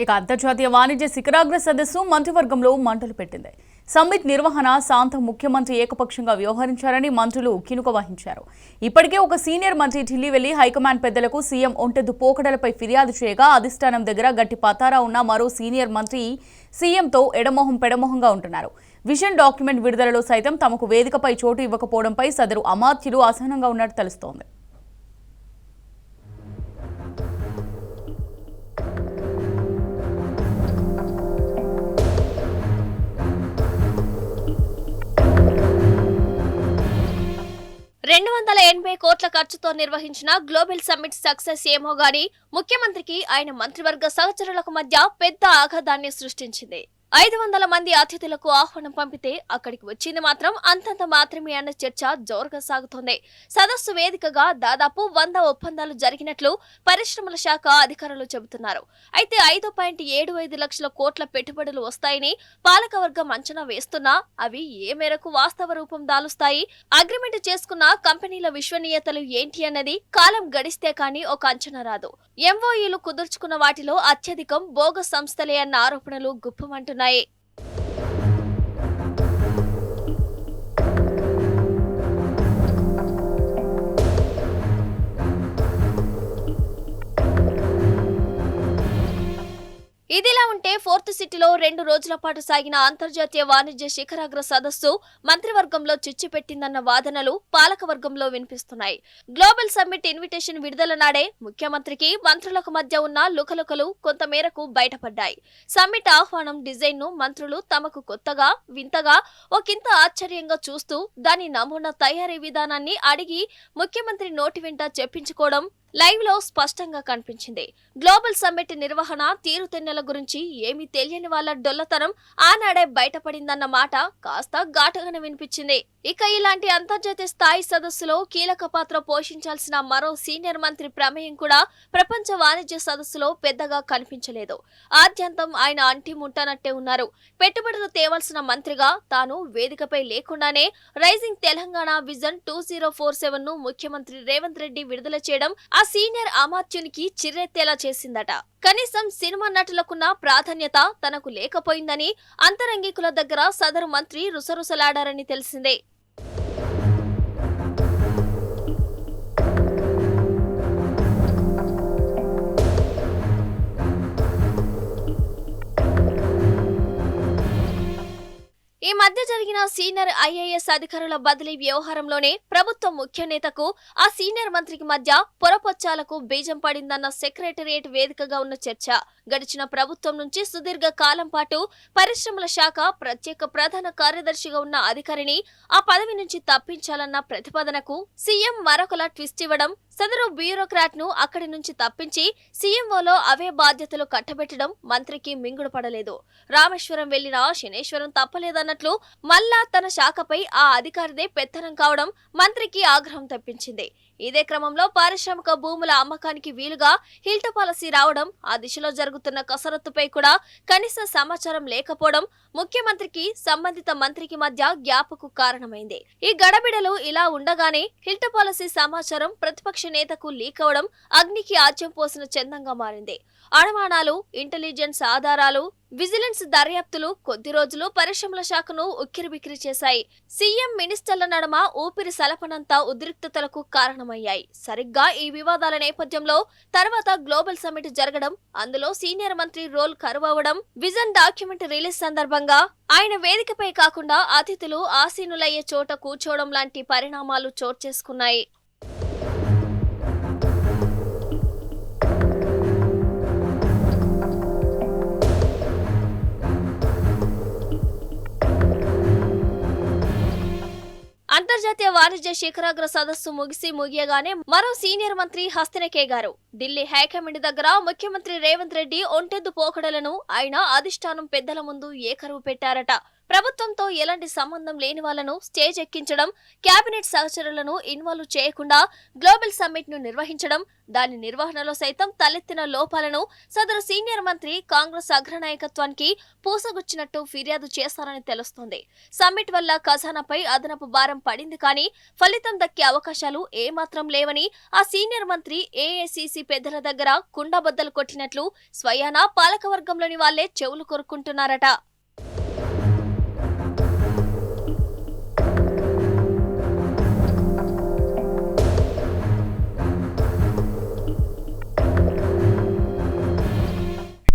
ఇక అంతర్జాతీయ వాణిజ్య శిఖరాగ్ర సదస్సు మంత్రివర్గంలో మంటలు పెట్టింది. సమ్మిట్ నిర్వహణ శాంత ముఖ్యమంత్రి ఏకపక్షంగా వ్యవహరించారని మంత్రులు కినుక వహించారు. ఇప్పటికే ఒక సీనియర్ మంత్రి ఢిల్లీ వెళ్లి హైకమాండ్ పెద్దలకు సీఎం ఒంటెద్దు పోకడలపై ఫిర్యాదు చేయగా అధిష్టానం దగ్గర గట్టి పతారా ఉన్న మరో సీనియర్ మంత్రి సీఎంతో ఎడమొహం పెడమొహంగా ఉంటున్నారు. విజన్ డాక్యుమెంట్ విడుదలలో సైతం తమకు వేదికపై చోటు ఇవ్వకపోవడంపై సదరు అమాత్యులు అసహనంగా ఉన్నట్టు తెలుస్తోంది. కోట్ల ఖర్చుతో నిర్వహించిన గ్లోబల్ సమ్మిట్ సక్సెస్ ఏమో గాని ముఖ్యమంత్రికి ఆయన మంత్రివర్గ సహచరులకు మధ్య పెద్ద ఆఘాతాన్ని సృష్టించింది. 500 మంది అతిథులకు ఆహ్వానం పంపితే అక్కడికి వచ్చింది మాత్రం అంతంత మాత్రమే అన్న చర్చ జోరుగా సాగుతోంది. సదస్సు వేదికగా దాదాపు 100 ఒప్పందాలు జరిగినట్లు పరిశ్రమల శాఖ అధికారులు చెబుతున్నారు. అయితే 5.75 లక్షల కోట్ల పెట్టుబడులు వస్తాయని పాలకవర్గం అంచనా వేస్తున్నా అవి ఏ మేరకు వాస్తవ రూపం దాలుస్తాయి, అగ్రిమెంట్ చేసుకున్న కంపెనీల విశ్వనీయతలు ఏంటి అన్నది కాలం గడిస్తే కానీ ఒక అంచనా రాదు. ఎంఓయూలు కుదుర్చుకున్న వాటిలో అత్యధికం బోగస్ సంస్థలే అన్న ఆరోపణలు గుప్పమంటున్నాయి. ఇదిలా ఉంటే ఫోర్త్ సిటీలో 2 రోజుల పాటు సాగిన అంతర్జాతీయ వాణిజ్య శిఖరాగ్ర సదస్సు మంత్రివర్గంలో చిచ్చు పెట్టిందన్న వాదనలు పాలకవర్గంలో వినిపిస్తున్నాయి. గ్లోబల్ సమ్మిట్ ఇన్విటేషన్ విడుదల నాడే ముఖ్యమంత్రికి మంత్రులకు మధ్య ఉన్న లుకలుకలు కొంతమేరకు బయటపడ్డాయి. సమ్మిట్ ఆహ్వానం డిజైన్ ను మంత్రులు తమకు కొత్తగా, వింతగా, ఒకంత ఆశ్చర్యంగా చూస్తూ దాని నమూనా తయారీ విధానాన్ని అడిగి ముఖ్యమంత్రి నోటి వెంట చెప్పించుకోవడం లైవ్ లో స్పష్టంగా కనిపించింది. గ్లోబల్ సమ్మిట్ నిర్వహణ తీరుతెన్నుల గురించి ఏమీ తెలియని వాళ్ళ డొల్లతనం ఆనాడే బయటపడిందన్న మాట కాస్త ఘాటుగానే వినిపించింది. ఇక ఇలాంటి అంతర్జాతీయ స్థాయి సదస్సులో కీలక పాత్ర పోషించాల్సిన మరో సీనియర్ మంత్రి ప్రమేయం కూడా ప్రపంచ వాణిజ్య సదస్సులో పెద్దగా కనిపించలేదు. ఆద్యంతం ఆయన అంటి ముట్టనట్టే ఉన్నారు. పెట్టుబడులు తేవాల్సిన మంత్రిగా తాను వేదికపై లేకుండానే రైజింగ్ తెలంగాణ విజన్ 2047 ను ముఖ్యమంత్రి రేవంత్ రెడ్డి విడుదల చేయడం ఆ సీనియర్ అమాత్యునికి చిర్రెత్తేలా చేసిందట. కనీసం సినిమా నటులకున్న ప్రాధాన్యత తనకు లేకపోయిందని అంతరంగికుల దగ్గర సదరు మంత్రి రుసరుసలాడారని తెలిసిందే. ఈ మధ్య జరిగిన సీనియర్ ఐఏఎస్ అధికారుల బదిలీ వ్యవహారంలోనే ప్రభుత్వం ముఖ్య నేతకు ఆ సీనియర్ మంత్రికి మధ్య పొరపొచ్చాలకు బీజం పడిందన్న సెక్రటేరియట్ వేదికగా ఉన్న చర్చ. గడిచిన ప్రభుత్వం నుంచి సుదీర్ఘ కాలం పాటు పరిశ్రమల శాఖ ప్రత్యేక ప్రధాన కార్యదర్శిగా ఉన్న అధికారిని ఆ పదవి నుంచి తప్పించాలన్న ప్రతిపాదనకు సీఎం మరొకలా ట్విస్ట్ ఇవ్వడం, సదరు బ్యూరోక్రాట్ ను అక్కడి నుంచి తప్పించి సీఎంఓలో అవే బాధ్యతలు కట్టబెట్టడం మంత్రికి మింగుడు పడలేదు. రామేశ్వరం వెళ్లినా శనేశ్వరం తప్పలేదన్నట్లు మళ్ళా తన శాఖపై ఆ అధికారిదే పెత్తనం కావడం మంత్రికి ఆగ్రహం తెప్పించింది. ఇదే క్రమంలో పారిశ్రామిక భూముల అమ్మకానికి వీలుగా హిల్ట్ పాలసీ రావడం, ఆ దిశలో జరుగుతున్న కసరత్తుపై కూడా కనీస సమాచారం లేకపోవడం ముఖ్యమంత్రికి సంబంధిత మంత్రికి మధ్య గ్యాప్కు కారణమైంది. ఈ గడబిడలు ఇలా ఉండగానే హిల్ట్ పాలసీ సమాచారం ప్రతిపక్ష నేతకు లీక్ అవడం అగ్నికి ఆజ్యం పోసిన చందంగా మారింది. అనుమానాలు, ఇంటెలిజెన్స్ ఆధారాలు, విజిలెన్స్ దర్యాప్తులు కొద్ది రోజులు పరిశ్రమల శాఖను ఉక్కిరిబిక్కిరి చేశాయి. సీఎం మినిస్టర్ల నడుమ ఊపిరి సలపనంత ఉద్రిక్తతలకు కారణమయ్యాయి. సరిగ్గా ఈ వివాదాల నేపథ్యంలో తర్వాత గ్లోబల్ సమ్మిట్ జరగడం, అందులో సీనియర్ మంత్రి రోల్ కరువవడం, విజన్ డాక్యుమెంట్ రిలీజ్ సందర్భంగా ఆయన వేదికపై కాకుండా అతిథులు ఆసీనులయ్యే చోట కూర్చోవడం లాంటి పరిణామాలు చోటు చేసుకున్నాయి. అంతర్జాతీయ వాణిజ్య శిఖరాగ్ర సదస్సు ముగియగానే మరో సీనియర్ మంత్రి హస్తనకేగారు. ఢిల్లీ హైకమాండ్ దగ్గర ముఖ్యమంత్రి రేవంత్ రెడ్డి ఒంటెద్దు పోకడలను ఆయన అధిష్టానం పెద్దల ముందు ఏకరువు పెట్టారట. ప్రభుత్వంతో ఎలాంటి సంబంధం లేని వాళ్లను స్టేజ్ ఎక్కించడం, కేబినెట్ సహచరులను ఇన్వాల్వ్ చేయకుండా గ్లోబల్ సమ్మిట్ ను నిర్వహించడం, దాని నిర్వహణలో సైతం తలెత్తిన లోపాలను సదరు సీనియర్ మంత్రి కాంగ్రెస్ అగ్రనాయకత్వానికి పూసగుచ్చినట్టు ఫిర్యాదు చేస్తారని తెలుస్తోంది. సమ్మిట్ వల్ల ఖజానాపై అదనపు భారం పడింది కానీ ఫలితం దక్కే అవకాశాలు ఏమాత్రం లేవని ఆ సీనియర్ మంత్రి ఏఐసీసీ పెద్దల దగ్గర కుండబద్దలు కొట్టినట్లు స్వయానా పాలకవర్గంలోని వాళ్లే చెవులు కొరుక్కుంటున్నారట.